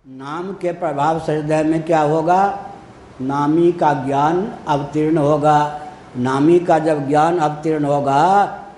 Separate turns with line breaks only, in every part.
नाम के प्रभाव से हृदय में क्या होगा? नामी का ज्ञान अवतीर्ण होगा। नामी का जब ज्ञान अवतीर्ण होगा,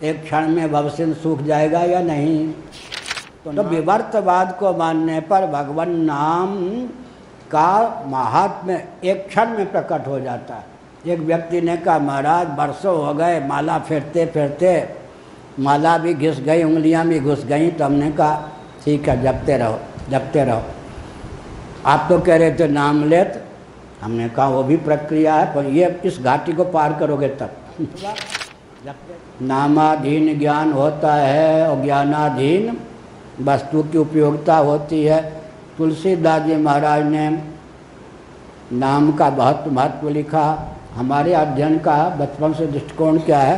एक क्षण में भवसिंध सूख जाएगा या नहीं? तो विवर्तवाद को मानने पर भगवान नाम का महात्म्य एक क्षण में प्रकट हो जाता है। एक व्यक्ति ने कहा, महाराज बरसों हो गए माला फेरते फेरते, माला भी घिस गई, उंगलियां भी घुस गई। तो हमने कहा ठीक है, जपते रहो जपते रहो। आप तो कह रहे थे नाम लेत। हमने कहा वो भी प्रक्रिया है, पर ये इस घाटी को पार करोगे तब। नामाधीन ज्ञान होता है और ज्ञानाधीन वस्तु की उपयोगिता होती है। तुलसीदास जी महाराज ने नाम का बहुत महत्व लिखा। हमारे अध्ययन का बचपन से दृष्टिकोण क्या है?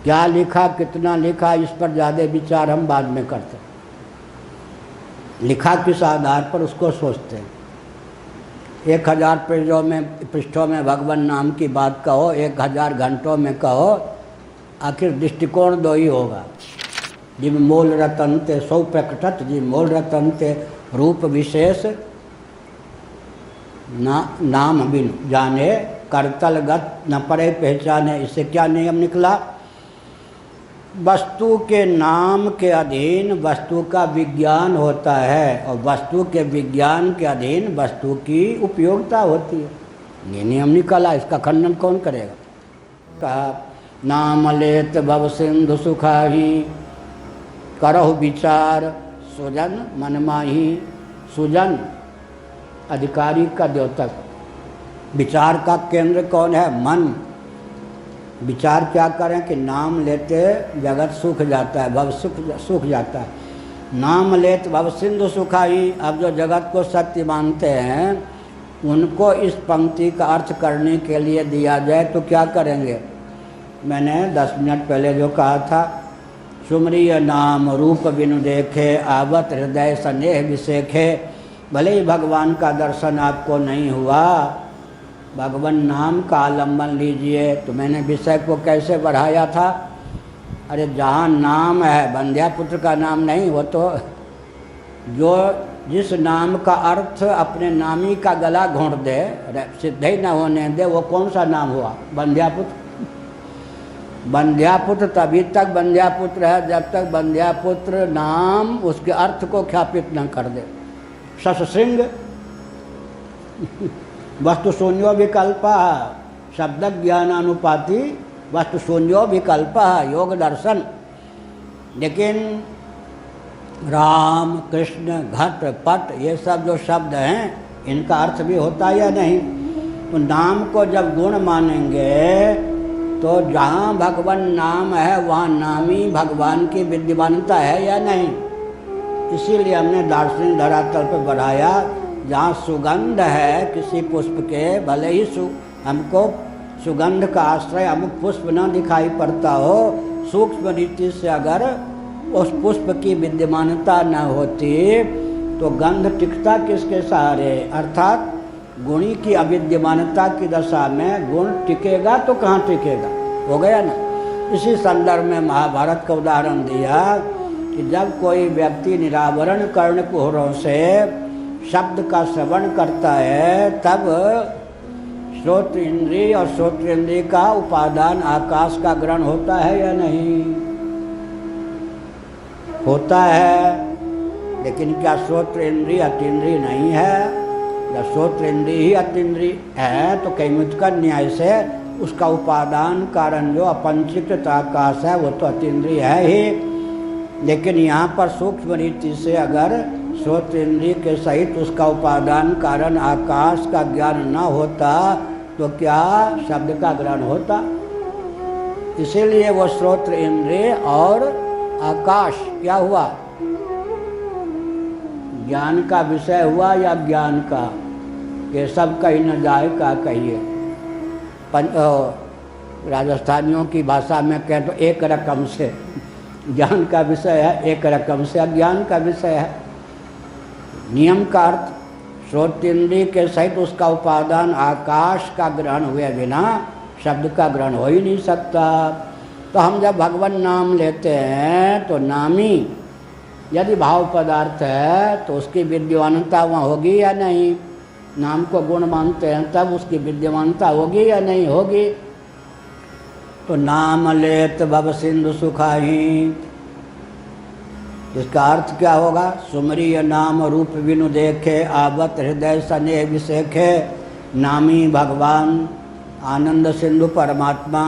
क्या लिखा, कितना लिखा, इस पर ज़्यादा विचार हम बाद में करते। लिखा किस आधार पर, उसको सोचते हैं। 1000 पृष्ठों में भगवान नाम की बात कहो, 1000 घंटों में कहो, आखिर दृष्टिकोण दो ही होगा। जिम मूल रतन ते सौ प्रकटत, जिम मूल रतन ते रूप विशेष नाम बिन जाने, करतलगत न परे पहचाने। इससे क्या नियम निकला? वस्तु के नाम के अधीन वस्तु का विज्ञान होता है और वस्तु के विज्ञान के अधीन वस्तु की उपयोगिता होती है। ये नियम निकला, इसका खंडन कौन करेगा? कहा नाम लेत भव सिंधु सुखाही, करहु विचार सुजन मन माही। सुजन अधिकारी का द्योतक। विचार का केंद्र कौन है? मन। विचार क्या करें कि नाम लेते जगत सूख जाता है, भव सूख जाता है। नाम लेत भव सिंधु सुखाई। अब जो जगत को सत्य मानते हैं, उनको इस पंक्ति का अर्थ करने के लिए दिया जाए तो क्या करेंगे? मैंने 10 मिनट पहले जो कहा था, सुमरिय नाम रूप बिनु देखे, आवत हृदय स्नेह विसेखे। भले ही भगवान का दर्शन आपको नहीं हुआ, भगवान नाम का आलम्बन लीजिए। तो मैंने विषय को कैसे बढ़ाया था? अरे जहाँ नाम है, बंध्यापुत्र का नाम नहीं, वो तो जो जिस नाम का अर्थ अपने नामी का गला घोंट दे, सिद्ध ही न होने दे, वो कौन सा नाम हुआ? बंध्यापुत्र। बंध्यापुत्र तभी तक बंध्यापुत्र है जब तक बंध्यापुत्र नाम उसके अर्थ को ख्यापित न कर दे। ससृंग वस्तु शून्यो विकल्प, शब्द ज्ञानानुपाति वस्तु शून्यो विकल्प, योग दर्शन। लेकिन राम कृष्ण घट पट ये सब जो शब्द हैं, इनका अर्थ भी होता है या नहीं? तो नाम को जब गुण मानेंगे तो जहाँ भगवान नाम है वहाँ नामी भगवान की विद्यमानता है या नहीं? इसीलिए हमने दार्शनिक धरातल पर बढ़ाया। जहाँ सुगंध है किसी पुष्प के, भले ही हमको सुगंध का आश्रय अमुक पुष्प न दिखाई पड़ता हो, सूक्ष्म रीति से अगर उस पुष्प की विद्यमानता न होती तो गंध टिकता किसके सहारे? अर्थात गुणी की अविद्यमानता की दशा में गुण टिकेगा तो कहाँ टिकेगा? हो गया ना। इसी संदर्भ में महाभारत का उदाहरण दिया कि जब कोई व्यक्ति निरावरण कर्णकुहरों से शब्द का श्रवण करता है, तब श्रोत्र इंद्रिय और श्रोत्र इंद्रिय का उपादान आकाश का ग्रहण होता है या नहीं? होता है। लेकिन क्या श्रोत्र इंद्रिय अतीन्द्रिय नहीं है? जब श्रोत्र इंद्रिय ही अतीन्द्रिय है तो कैमुतिक न्याय से उसका उपादान कारण जो अपंचीकृत आकाश है वो तो अतीन्द्रिय है ही। लेकिन यहाँ पर सूक्ष्म रीति से अगर श्रोत्र इंद्रिय के सहित उसका उपादान कारण आकाश का ज्ञान न होता तो क्या शब्द का ग्रहण होता? इसीलिए वो श्रोत्र इंद्रिय और आकाश क्या हुआ? ज्ञान का विषय हुआ या ज्ञान का? ये सब कहीं न जाए का कहिए। राजस्थानियों की भाषा में कहें तो एक रकम से ज्ञान का विषय है, एक रकम से अज्ञान का विषय है। नियम का अर्थ श्रोतेंद्रिय के सहित उसका उपादान आकाश का ग्रहण हुए बिना शब्द का ग्रहण हो ही नहीं सकता। तो हम जब भगवान नाम लेते हैं तो नामी यदि भाव पदार्थ है तो उसकी विद्यमानता वहाँ होगी या नहीं? नाम को गुण मानते हैं तब उसकी विद्यमानता होगी या नहीं होगी? तो नाम लेत भव सिंधु सुखाही, इसका अर्थ क्या होगा? सुमरिय नाम रूप विनु देखे, आवत हृदय सने विसेखे, नामी भगवान आनंद सिंधु परमात्मा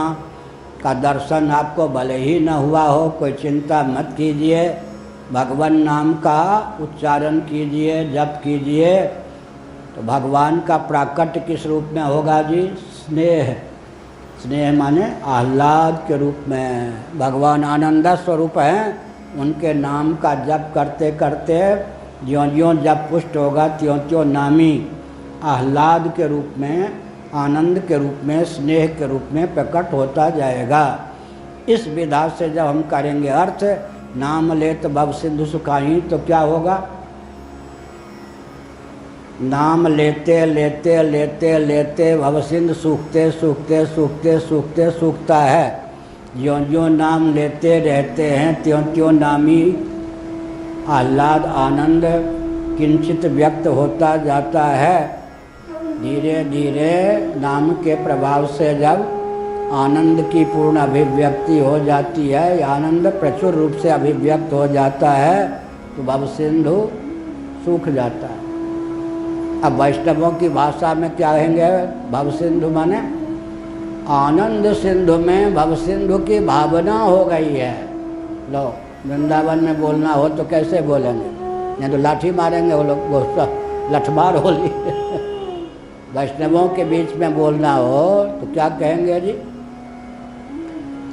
का दर्शन आपको भले ही न हुआ हो, कोई चिंता मत कीजिए, भगवान नाम का उच्चारण कीजिए, जप कीजिए, तो भगवान का प्राकट्य किस रूप में होगा जी? स्नेह। स्नेह माने आह्लाद के रूप में। भगवान आनंद स्वरूप हैं, उनके नाम का जप करते करते ज्यों ज्यों जप पुष्ट होगा त्यों त्यों नामी आह्लाद के रूप में, आनंद के रूप में, स्नेह के रूप में प्रकट होता जाएगा। इस विधा से जब हम करेंगे अर्थ नाम लेत भव सिंधु सुखाही, तो क्या होगा? नाम लेते लेते लेते लेते भव सिंधु सूखते सूखते सूखते सूखते सूखता है। ज्यों ज्यों नाम लेते रहते हैं त्यों त्यों नामी आह्लाद आनंद किंचित व्यक्त होता जाता है। धीरे धीरे नाम के प्रभाव से जब आनंद की पूर्ण अभिव्यक्ति हो जाती है, आनंद प्रचुर रूप से अभिव्यक्त हो जाता है, तो भव सिंधु सूख जाता है। अब वैष्णवों की भाषा में क्या कहेंगे? भव सिंधु माने आनंद सिंधु में भव सिंधु की भावना हो गई है। लो वृंदावन में बोलना हो तो कैसे बोलेंगे? नहीं तो लाठी मारेंगे वो लोग, लठमार होली। वैष्णवों के बीच में बोलना हो तो क्या कहेंगे जी?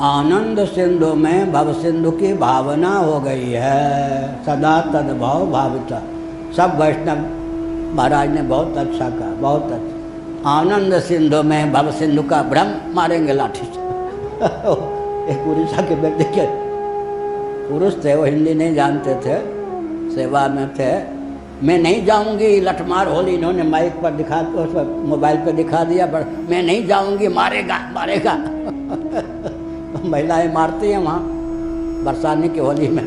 आनंद सिंधु में भव सिंधु की भावना हो गई है, सदा तद्भाव भाविता। सब वैष्णव महाराज ने बहुत अच्छा कहा, बहुत अच्छा। आनंद सिंधु में भव सिंधु का भ्रम, मारेंगे लाठी से। एक उड़ीसा के व्यक्ति के पुरुष थे, वो हिंदी नहीं जानते थे, सेवा में थे। मैं नहीं जाऊंगी, लठमार होली। इन्होंने माइक पर दिखा, उस मोबाइल पर दिखा दिया, पर मैं नहीं जाऊंगी, मारेगा मारेगा। महिलाएं मारती हैं वहाँ बरसाने की होली में।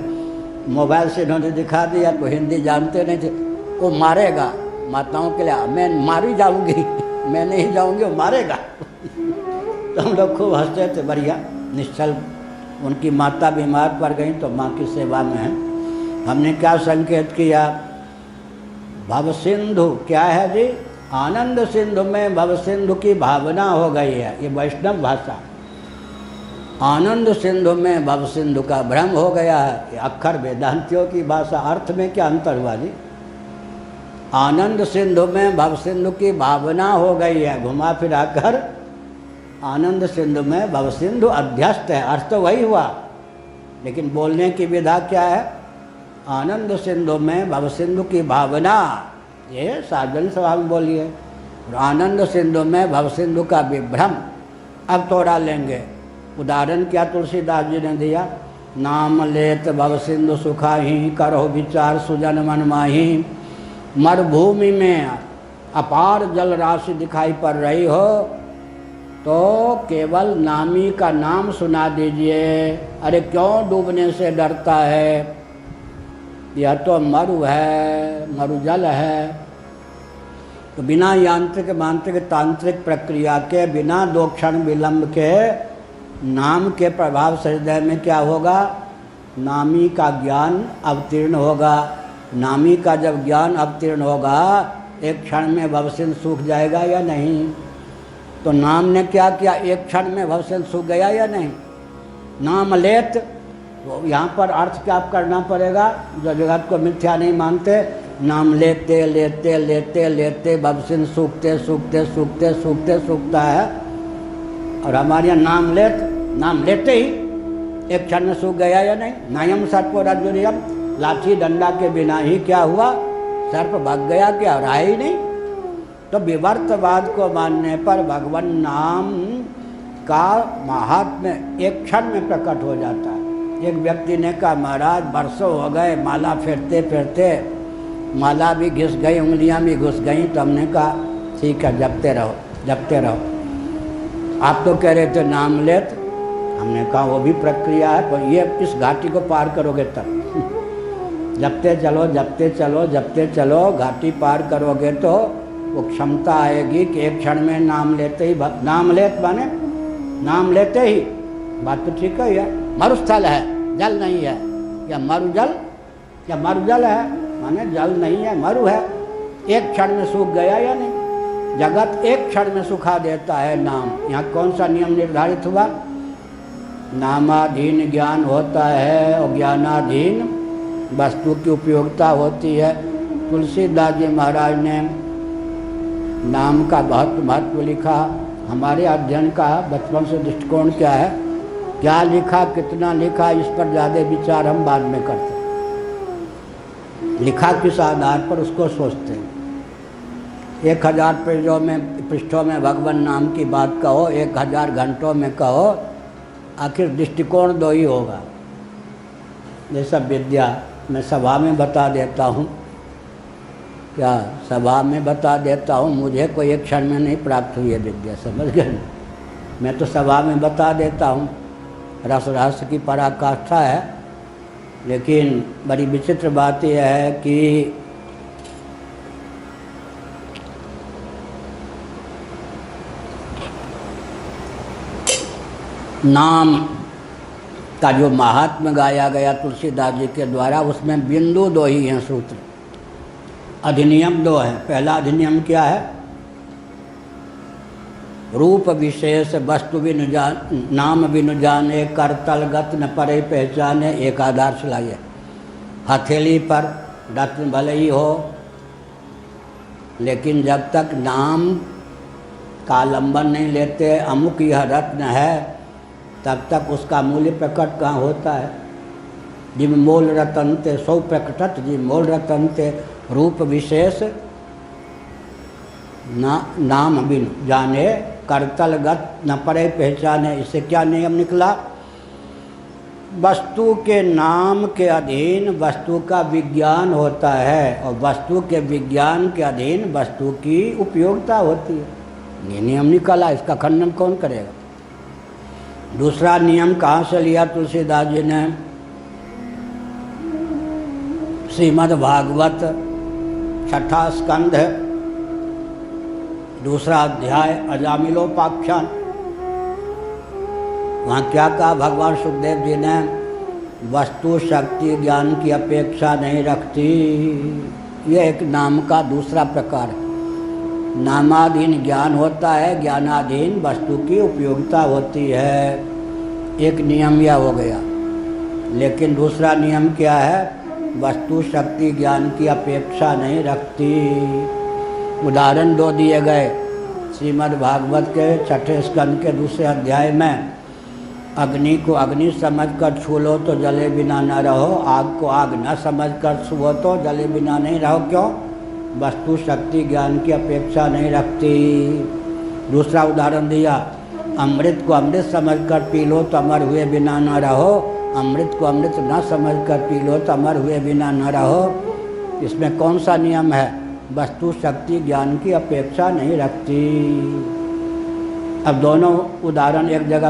मोबाइल से इन्होंने दिखा दिया, तो हिंदी जानते नहीं थे। वो मारेगा, माताओं के लिए मैं मारी जाऊंगी, मैं नहीं जाऊंगी, वो मारेगा। तो हम लोग खूब हंसते थे, बढ़िया निश्चल। उनकी माता बीमार पड़ गई तो माँ की सेवा में है। हमने क्या संकेत किया? भव सिंधु क्या है जी? आनंद सिंधु में भव सिंधु की भावना हो गई है, ये वैष्णव भाषा। आनंद सिंधु में भव सिंधु का भ्रम हो गया है, ये अक्षर वेदांतियों की भाषा। अर्थ में क्या अंतर हुआ जी? आनंद सिंधु में भव सिंधु की भावना हो गई है, घुमा फिरा कर आनंद सिंधु में भव सिंधु अध्यस्त है, अर्थ तो वही हुआ, लेकिन बोलने की विधा क्या है? आनंद सिंधु में भव सिंधु की भावना, ये साधन सभा में बोलिए। और आनंद सिंधु में भव सिंधु का विभ्रम। अब थोड़ा लेंगे उदाहरण, क्या तुलसीदास जी ने दिया? नाम लेत भव सिंधु सुखाही, करो विचार सुजन मन माही। मरुभूमि में अपार जल राशि दिखाई पड़ रही हो तो केवल नामी का नाम सुना दीजिए। अरे क्यों डूबने से डरता है? यह तो मरु है, मरुजल है। तो बिना यांत्रिक मांत्रिक तांत्रिक प्रक्रिया के, बिना 2 क्षण विलंब के नाम के प्रभाव से हृदय में क्या होगा? नामी का ज्ञान अवतीर्ण होगा। नामी का जब ज्ञान अवतीर्ण होगा, एक क्षण में भवसिंधु सूख जाएगा या नहीं? तो नाम ने क्या किया? एक क्षण में भवसिंधु सूख गया या नहीं? नाम लेत, तो यहाँ पर अर्थ क्या करना पड़ेगा? जो जगत को मिथ्या नहीं मानते, नाम लेते लेते लेते लेते भवसिंधु सूखते सूखते सूखते सूखते सूखता है। और हमारे यहाँ नाम लेते ही एक क्षण में सूख गया या नहीं? नयम सर्पो रज्जुनियम, लाठी डंडा के बिना ही क्या हुआ? सर्प भाग गया, क्या रहा ही नहीं। तो विवर्तवाद को मानने पर भगवान नाम का महात्म्य एक क्षण में प्रकट हो जाता है। एक व्यक्ति ने कहा, महाराज बरसों हो गए माला फेरते फेरते, माला भी घिस गई, उंगलियां भी घुस गई। तो हमने कहा ठीक है, जपते रहो जपते रहो। आप तो कह रहे थे नाम लेत, हमने कहा वो भी प्रक्रिया है, पर ये इस घाटी को पार करोगे तब। जपते चलो जपते चलो जपते चलो, घाटी पार करोगे तो वो क्षमता आएगी कि एक क्षण में नाम लेते ही, नाम लेत माने नाम लेते ही, बात तो ठीक है। मरुस्थल है, जल नहीं है, या मरुजल, या मरुजल है माने जल नहीं है, मरु है। एक क्षण में सूख गया या नहीं? जगत एक क्षण में सुखा देता है नाम। यहाँ कौन सा नियम निर्धारित हुआ? नामाधीन ज्ञान होता है और ज्ञानाधीन वस्तु की उपयोगिता होती है। तुलसीदास जी महाराज ने नाम का बहुत महत्व लिखा। हमारे अध्ययन का बचपन से दृष्टिकोण क्या है? क्या लिखा, कितना लिखा, इस पर ज़्यादा विचार हम बाद में करते हैं। लिखा किस आधार पर, उसको सोचते हैं। 1000 पृष्ठों में भगवान नाम की बात कहो, 1000 घंटों में कहो, आखिर दृष्टिकोण दो ही होगा। ये सब विद्या मैं सभा में बता देता हूँ, क्या सभा में बता देता हूँ, मुझे कोई एक क्षण में नहीं प्राप्त हुई है विद्या, समझ गए? मैं तो सभा में बता देता हूँ, रस रहस्य की पराकाष्ठा है। लेकिन बड़ी विचित्र बात यह है कि नाम का जो महात्म्य गाया गया तुलसीदास जी के द्वारा, उसमें बिंदु दो ही हैं, सूत्र अधिनियम दो हैं। पहला अधिनियम क्या है? रूप विशेष वस्तु बिनु जान, नाम बिनु जाने, करतलगत न परे पहचाने। एक आधार चलाइए, हथेली पर रत्न भले ही हो, लेकिन जब तक नाम का आलंबन नहीं लेते, अमुक यह रत्न है, तब तक उसका मूल्य प्रकट कहाँ होता है? जिम मोल रतन ते सौ प्रकटत, जिम मोल रतन ते रूप विशेष नाम बिन जाने, करतलगत न परे पहचाने। इससे क्या नियम निकला? वस्तु के नाम के अधीन वस्तु का विज्ञान होता है और वस्तु के विज्ञान के अधीन वस्तु की उपयोगिता होती है। ये नियम निकला, इसका खंडन कौन करेगा? दूसरा नियम कहाँ से लिया तुलसीदास जी ने? श्रीमद् भागवत 6ठा स्कंध, दूसरा अध्याय अजामिलोपाख्यान। वहाँ क्या कहा भगवान सुखदेव जी ने? वस्तु शक्ति ज्ञान की अपेक्षा नहीं रखती। ये एक नाम का दूसरा प्रकार है। नामाधीन ज्ञान होता है, ज्ञानाधीन वस्तु की उपयोगिता होती है। एक नियम यह हो गया। लेकिन दूसरा नियम क्या है? वस्तु शक्ति ज्ञान की अपेक्षा नहीं रखती। उदाहरण दो दिए गए श्रीमद् भागवत के 6ठे स्कंद के दूसरे अध्याय में। अग्नि को अग्नि समझकर छू लो तो जले बिना न रहो, आग को आग न समझकर छुओ तो जले बिना नहीं रहो। क्यों? वस्तु शक्ति ज्ञान की अपेक्षा नहीं रखती। दूसरा उदाहरण दिया, अमृत को अमृत समझकर पी लो तो अमर हुए बिना न रहो, अमृत को अमृत न समझकर पी लो तो अमर हुए बिना न रहो। इसमें कौन सा नियम है? वस्तु शक्ति ज्ञान की अपेक्षा नहीं रखती। अब दोनों उदाहरण एक जगह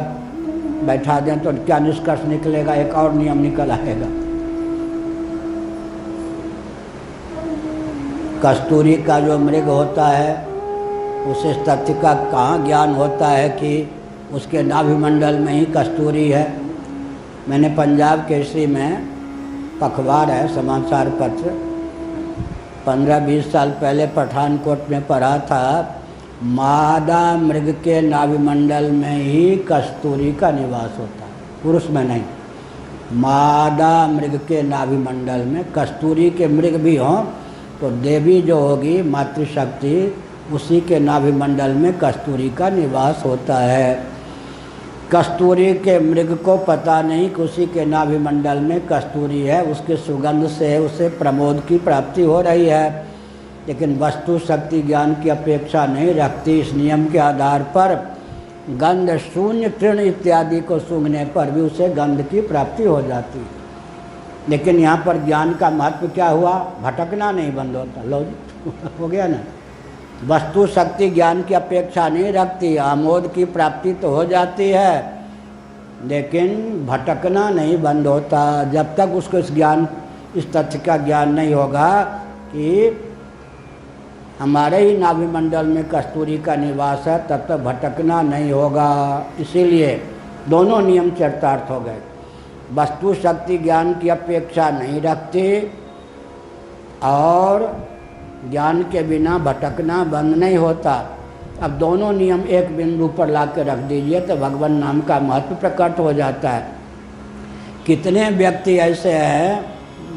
बैठा दें तो क्या निष्कर्ष निकलेगा? एक और नियम निकल आएगा। कस्तूरी का जो मृग होता है, उसे इस तथ्य का कहाँ ज्ञान होता है कि उसके नाभिमंडल में ही कस्तूरी है। मैंने पंजाब केसरी में पखवार है समाचार पत्र, 15-20 साल पहले पठानकोट में पढ़ा था। मादा मृग के नाभिमंडल में ही कस्तूरी का निवास होता है, पुरुष में नहीं। मादा मृग के नाभिमंडल में कस्तूरी के मृग भी हों तो देवी जो होगी मातृशक्ति, उसी के नाभिमंडल में कस्तूरी का निवास होता है। कस्तूरी के मृग को पता नहीं कि उसी के नाभिमंडल में कस्तूरी है, उसके सुगंध से उसे प्रमोद की प्राप्ति हो रही है। लेकिन वस्तु शक्ति ज्ञान की अपेक्षा नहीं रखती। इस नियम के आधार पर गंध शून्य तृण इत्यादि को सूंघने पर भी उसे गंध की प्राप्ति हो जाती है। लेकिन यहाँ पर ज्ञान का महत्व क्या हुआ? भटकना नहीं बंद होता। लो हो गया ना। वस्तु शक्ति ज्ञान की अपेक्षा नहीं रखती, आमोद की प्राप्ति तो हो जाती है, लेकिन भटकना नहीं बंद होता। जब तक उसको इस ज्ञान इस तथ्य का ज्ञान नहीं होगा कि हमारे ही नाभि मंडल में कस्तूरी का निवास है, तब तक भटकना नहीं होगा। इसीलिए दोनों नियम चरितार्थ हो गए। वस्तु शक्ति ज्ञान की अपेक्षा नहीं रखती और ज्ञान के बिना भटकना बंद नहीं होता। अब दोनों नियम एक बिंदु पर ला के रख दीजिए तो भगवान नाम का महत्व प्रकट हो जाता है। कितने व्यक्ति ऐसे हैं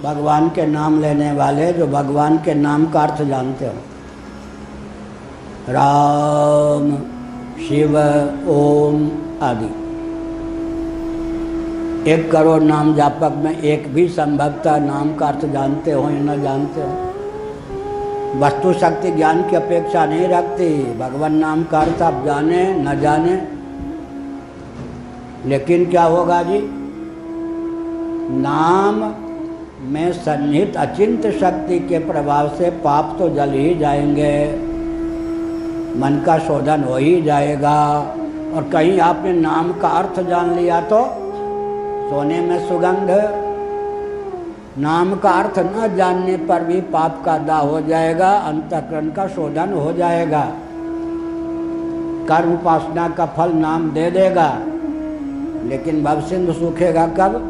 भगवान के नाम लेने वाले जो भगवान के नाम का अर्थ जानते हो। राम, शिव, ओम आदि 1 करोड़ नाम जापक में एक भी संभवतः नाम का अर्थ जानते हो या न जानते हो। वस्तु शक्ति ज्ञान की अपेक्षा नहीं रखती। भगवान नाम का अर्थ आप जाने न जाने, लेकिन क्या होगा जी, नाम में सन्निहित अचिंत्य शक्ति के प्रभाव से पाप तो जल ही जाएंगे, मन का शोधन हो ही जाएगा। और कहीं आपने नाम का अर्थ जान लिया तो सोने में सुगंध। नाम का अर्थ न जानने पर भी पाप का दाह हो जाएगा, अंतःकरण का शोधन हो जाएगा। कर्म उपासना का फल नाम दे देगा, लेकिन भवसिंधु सूखेगा कब?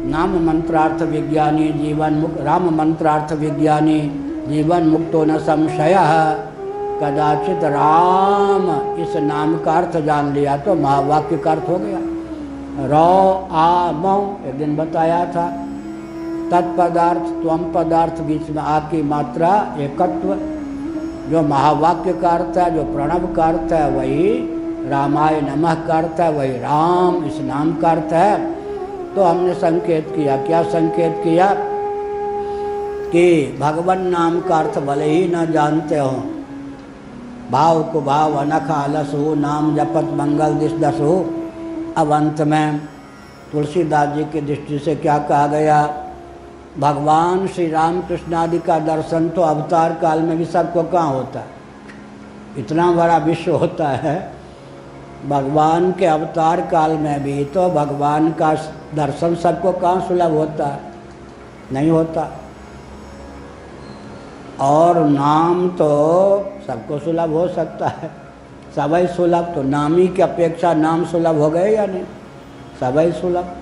नाम मंत्रार्थ विज्ञानी जीवन मुक्त, राम मंत्रार्थ विज्ञानी जीवन मुक्तो न संशयः। कदाचित राम इस नाम का अर्थ जान लिया तो महावाक्य का अर्थ हो गया। रौ आ मौ एक दिन बताया था। तत्पदार्थ त्वम पदार्थ बीच में आ की मात्रा एकत्व। जो महावाक्य का अर्थ है, जो प्रणव का अर्थ है, वही रामाय नमः का अर्थ है, वही राम इस नाम का अर्थ है। तो हमने संकेत किया, क्या संकेत किया कि भगवान नाम का अर्थ भले ही न जानते हो, भाव को भाव अनख आलसु नाम जपत मंगल दिश दसु। अब अंत में तुलसीदास जी की दृष्टि से क्या कहा गया, भगवान श्री राम कृष्ण आदि का दर्शन तो अवतार काल में भी सबको कहाँ होता है। इतना बड़ा विश्व होता है, भगवान के अवतार काल में भी तो भगवान का दर्शन सबको कहाँ सुलभ होता है, नहीं होता। और नाम तो सबको सुलभ हो सकता है, सभी सुलभ। तो नामी की अपेक्षा नाम सुलभ हो गए या नहीं, सभी सुलभ।